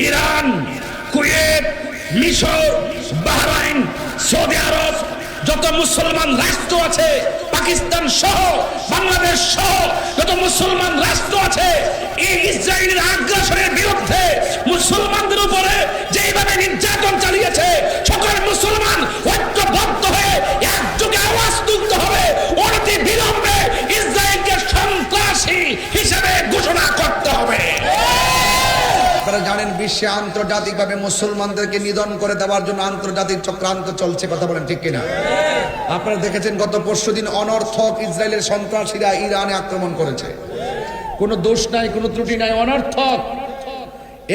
Iran, Kuwait, মিশর, Bahrain, Saudi আরব, যত মুসলমান রাষ্ট্র আছে, পাকিস্তান সহ বাংলাদেশ সহ যত মুসলমান রাষ্ট্র আছে, এই ইসরায়েলের আগ্রাসনের বিরুদ্ধে মুসলমানদের উপরে যেভাবে নির্যাতন চালিয়েছে, সকল মুসলমান ঐক্যবদ্ধ হয়ে একযোগে আওয়াজ তুলতে হবে, অনতি বিলম্বে ইসরায়েলকে সন্ত্রাসী হিসেবে ঘোষণা করতে হবে। আপনারা জানেন বিশ্বে আন্তর্জাতিকভাবে মুসলমানদেরকে নিধন করে দেওয়ার জন্য আন্তর্জাতিক চক্রান্ত চলছে, কথা বলেন ঠিক কিনা? আপনারা দেখেছেন গত পরশুদিন অনর্থক ইসরায়েলের সন্ত্রাসীরা ইরানে আক্রমণ করেছে। কোনো দোষ নাই, কোনো ত্রুটি নাই, অনর্থক।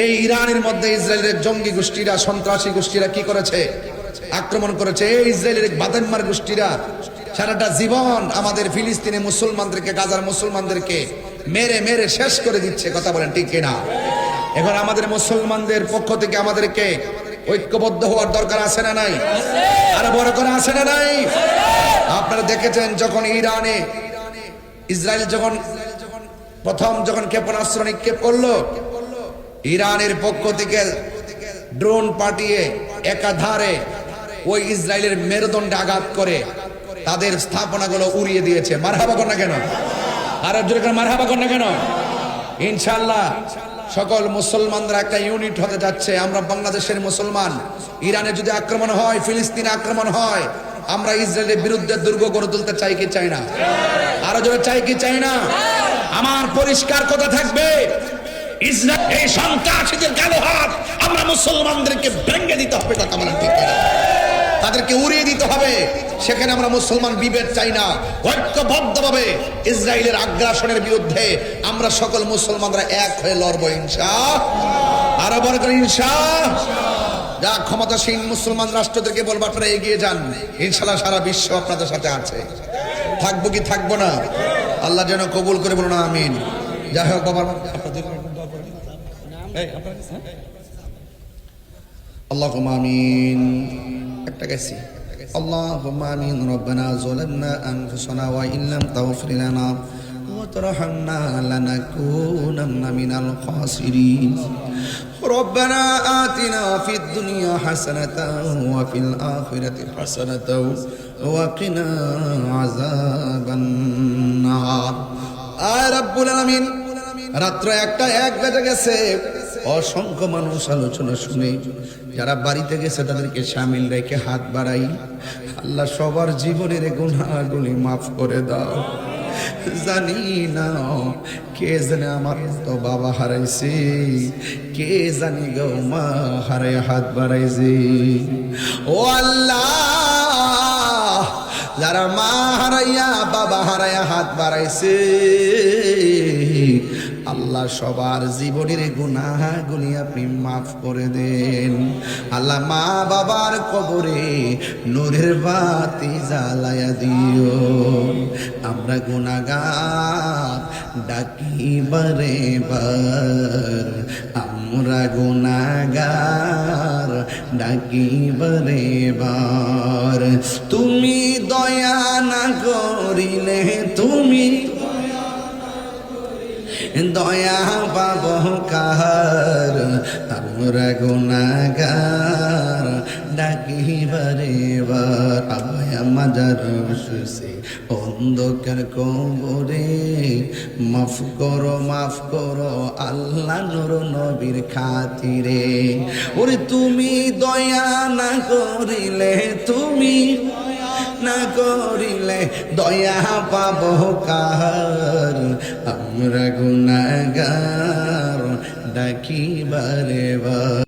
এই ইরানের মধ্যে ইসরায়েলের জঙ্গি গোষ্ঠীরা, সন্ত্রাসী গোষ্ঠীরা কি করেছে? আক্রমণ করেছে। এই ইসরায়েলের বাদেনমার গোষ্ঠীরা সারাটা জীবন আমাদের ফিলিস্তিনে মুসলমানদেরকে, গাজার মুসলমানদেরকে মেরে মেরে শেষ করে দিচ্ছে, কথা বলেন ঠিক কিনা? এখন আমাদের মুসলমানদের পক্ষ থেকে আমাদেরকে ঐক্যবদ্ধ হওয়ার দরকার আছে না নাই? আরো বড় করে আছে না নাই? আপনারা দেখেছেন যখন ইরানে ইসরায়েল প্রথম ক্ষেপণাস্ত্র নিক্ষেপ করলো, ইরানের পক্ষ থেকে ড্রোন পাঠিয়ে একাধারে ওই ইসরায়েলের মেরুদণ্ডে আঘাত করে তাদের স্থাপনাগুলো উড়িয়ে দিয়েছে। মারহাবা কর না কেন? আরো জোরে করে মারহাবা কর না কেন? ইনশাআল্লাহ সকল মুসলমানরা একটা ইউনিট হতে যাচ্ছে। আমরা বাংলাদেশের মুসলমান, ইরানে যদি আক্রমণ হয়, ফিলিস্তিনে আক্রমণ হয়, আমরা ইসরায়েলের বিরুদ্ধে দুর্গ গড়ে তুলতে চাই কি চাই না? আরো জোরে চাই কি চাই না? আমার পরিষ্কার কথা থাকবে, ইসরায়েল এই সন্ত্রাসীদের কালো হাত আমরা মুসলমানদেরকে ভেঙে দিতে হবে, কথা বলেন ঠিক কিনা? তাদেরকে উড়িয়ে দিতে হবে। সেখানে আমরা মুসলমান বিভেদ চাই না। ঐক্যবদ্ধভাবে ইসরায়েলের আগ্রাসনের বিরুদ্ধে আমরা সকল মুসলমানরা এক হয়ে লড়বো ইনশাআল্লাহ। আরো বড় করে ইনশাআল্লাহ। যা ক্ষমতাসীন মুসলমান রাষ্ট্রদেরকে বলবো আপনারা এগিয়ে যান, ইনশাআল্লাহ সারা বিশ্ব আপনাদের সাথে আছে। থাকবো কি থাকবো না? আল্লাহ যেন কবুল করে, বলুন আমিন। যাই হোক বাবা, আল্লাহুম্মা আমিন। একটা গেছি, আল্লাহুম্মা আমিন। রব্বানা যালামনা আনফুসানা ওয়া ইল্লাম তাগফির লানা ওয়া তারহামনা লানাকুনান্না মিনাল খাসিরিন। রব্বানা আতিনা ফিদ দুনিয়া হাসানাতাও ওয়া ফিল আখিরাতি হাসানাতাও ওয়া কিনা আযাবান নার। আয় রব্বুল আলামিন, রাত্র 1 বেজে গেছে। অসংখ্য মানুষ আলোচনা শুনে যারা বাড়িতে গেছে তাদেরকে শামিল রেখে হাত বাড়াই। আল্লাহ সবার জীবনের গুনাহগুলি মাফ করে দাও। জানি না কে জানে আমার তো বাবা হারাইছে, কে জানি গো মা হারাই হাত বাড়াইছে। ও আল্লাহ, যারা মা হারাইয়া বাবা হারাইয়া হাত বাড়াইছে, আল্লাহ সবার জীবনের গুনাহগুলি আপনি মাফ করে দেন। আল্লাহ মা বাবার কবরে নূরের বাতি জ্বালায়া দিও। আমরা গুনাহগার ডাকি বারে বার, আমরা গুনাহগার ডাকি বারে বার। তুমি দয়া না করিলে, তুমি দয়া পাব কার? আমরা গুনাহগার ডাকি বারে বার। আয়া মাজার বসে অন্ধকার কবরে, মাফ করো মাফ করো আল্লাহ নূর নবীর খাতিরে। ওরে তুমি দয়া না করিলে, তুমি না করিলে দয়া পাব কার? আমরা গুনাহগার ডাকি বারে বার।